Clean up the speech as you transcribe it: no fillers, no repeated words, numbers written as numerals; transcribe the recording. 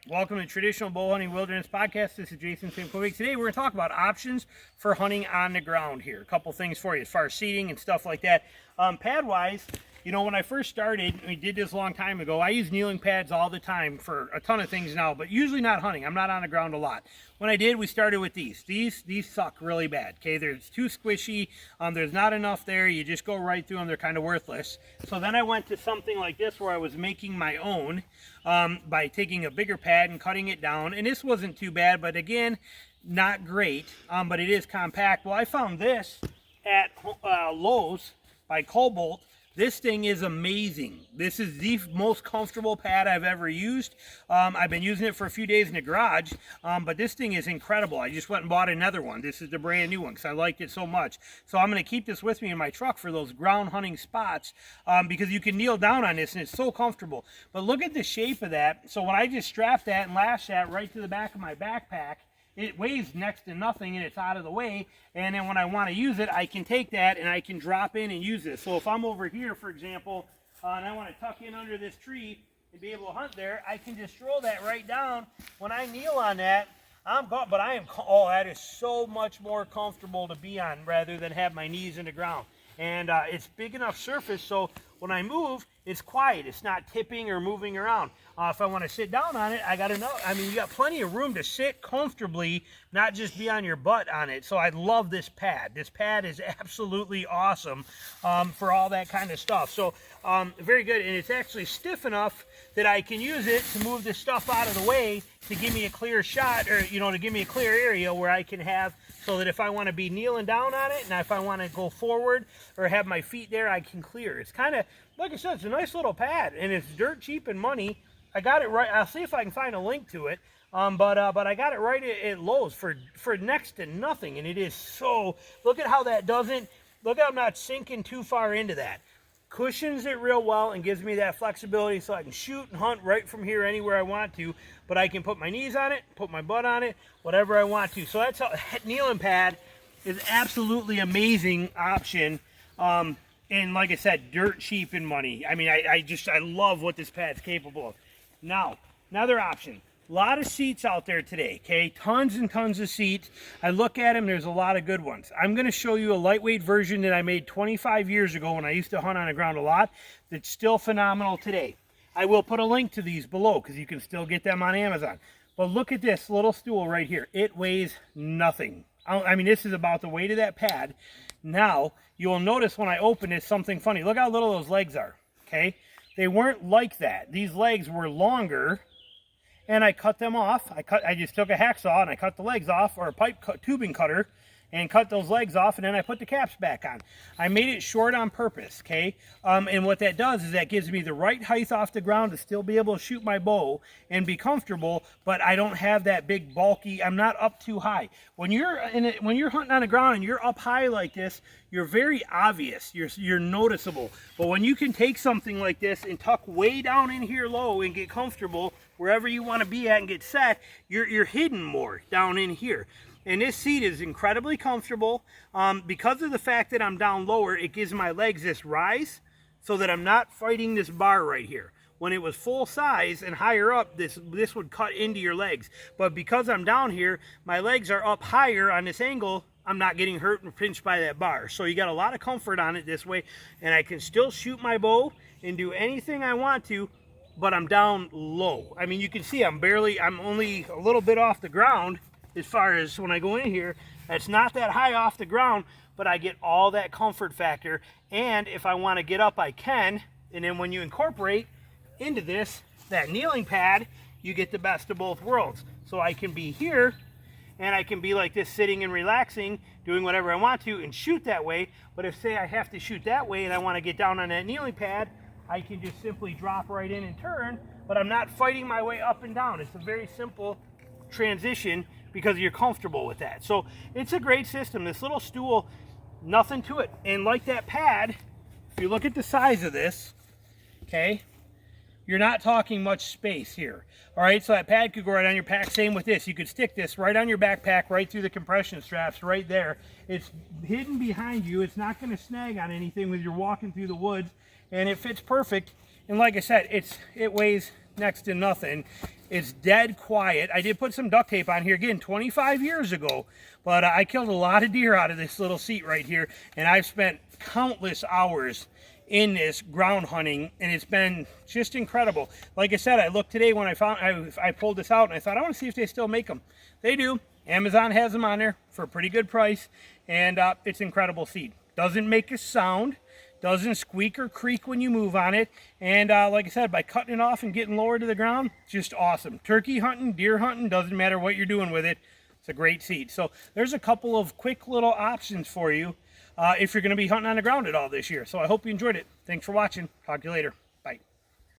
Welcome to Traditional Bow Hunting Wilderness Podcast. This is Jason St. Today we're going to talk about options for hunting on the ground here. A couple things for you as far as seating and stuff like that. Pad-wise, you know, when I first started, we did this a long time ago, I use kneeling pads all the time for a ton of things now, but usually not hunting. I'm not on the ground a lot. When I did, we started with these. These suck really bad, okay? They're too squishy. There's not enough there. You just go right through them. They're kind of worthless. So then I went to something like this where I was making my own by taking a bigger pad and cutting it down. And this wasn't too bad, but again, not great, but it is compact. Well, I found this at Lowe's by Cobalt. This thing is amazing. This is the most comfortable pad I've ever used. I've been using it for a few days in the garage, but this thing is incredible. I just went and bought another one. This is the brand new one because I liked it so much. So I'm going to keep this with me in my truck for those ground hunting spots because you can kneel down on this and it's so comfortable. But look at the shape of that. So when I just strap that and lash that right to the back of my backpack, it weighs next to nothing and it's out of the way. And then when I want to use it, I can take that and I can drop in and use it. So if I'm over here, for example, and I want to tuck in under this tree and be able to hunt there, I can just throw that right down. When I kneel on that, that is so much more comfortable to be on rather than have my knees in the ground. And it's big enough surface so when I move, it's quiet. It's not tipping or moving around. If I want to sit down on it, you got plenty of room to sit comfortably, not just be on your butt on it. So I love this pad. This pad is absolutely awesome for all that kind of stuff. So very good. And it's actually stiff enough that I can use it to move this stuff out of the way to give me a clear shot, or, you know, to give me a clear area where I can have, so that if I want to be kneeling down on it and if I want to go forward or have my feet there, I can clear. It's kind of, like I said, it's a nice little pad and it's dirt cheap in money. I got it right. I'll see if I can find a link to it. But I got it right at Lowe's for next to nothing. And it is so, look at how that doesn't, look how I'm not sinking too far into that. Cushions it real well and gives me that flexibility so I can shoot and hunt right from here anywhere I want to. But I can put my knees on it, put my butt on it, whatever I want to. So that's how kneeling pad is absolutely amazing option. And like I said, dirt cheap in money. I mean, I love what this pad's capable of. Now, another option. A lot of seats out there today, okay? Tons and tons of seats. I look at them, there's a lot of good ones. I'm going to show you a lightweight version that I made 25 years ago when I used to hunt on the ground a lot that's still phenomenal today. I will put a link to these below because you can still get them on Amazon. But look at this little stool right here. It weighs nothing. I mean, this is about the weight of that pad. Now, you'll notice when I open it, something funny. Look how little those legs are, okay? They weren't like that. These legs were longer, and I cut them off. I just took a hacksaw and I cut the legs off, or a tubing cutter, and cut those legs off, and then I put the caps back on. I made it short on purpose, okay? And what that does is that gives me the right height off the ground to still be able to shoot my bow and be comfortable, but I don't have that big bulky, I'm not up too high. When you're hunting on the ground and you're up high like this, you're very obvious, you're noticeable. But when you can take something like this and tuck way down in here low and get comfortable wherever you want to be at and get set, you're hidden more down in here. And this seat is incredibly comfortable. Because of the fact that I'm down lower, it gives my legs this rise so that I'm not fighting this bar right here. When it was full size and higher up, this would cut into your legs. But because I'm down here, my legs are up higher on this angle, I'm not getting hurt and pinched by that bar. So you got a lot of comfort on it this way, and I can still shoot my bow and do anything I want to, but I'm down low. I mean, you can see I'm only a little bit off the ground. As far as when I go in here, it's not that high off the ground, but I get all that comfort factor. And if I want to get up, I can. And then when you incorporate into this, that kneeling pad, you get the best of both worlds. So I can be here, and I can be like this, sitting and relaxing, doing whatever I want to, and shoot that way. But if, say, I have to shoot that way and I want to get down on that kneeling pad, I can just simply drop right in and turn, but I'm not fighting my way up and down. It's a very simple transition because you're comfortable with that. So it's a great system. This little stool, nothing to it. And like that pad, if you look at the size of this, okay, you're not talking much space here. All right, so that pad could go right on your pack. Same with this. You could stick this right on your backpack, right through the compression straps right there. It's hidden behind you. It's not going to snag on anything when you're walking through the woods, and it fits perfect. And like I said, it weighs next to nothing. It's dead quiet. I did put some duct tape on here, again, 25 years ago, but I killed a lot of deer out of this little seat right here, and I've spent countless hours in this ground hunting, and it's been just incredible. Like I said, I looked today when I pulled this out, and I thought, I want to see if they still make them. They do. Amazon has them on there for a pretty good price, and it's incredible seat. Doesn't make a sound, doesn't squeak or creak when you move on it, and like I said, by cutting it off and getting lower to the ground, just awesome. Turkey hunting, deer hunting, doesn't matter what you're doing with it, it's a great seat. So there's a couple of quick little options for you if you're going to be hunting on the ground at all this year. So I hope you enjoyed it. Thanks for watching. Talk to you later.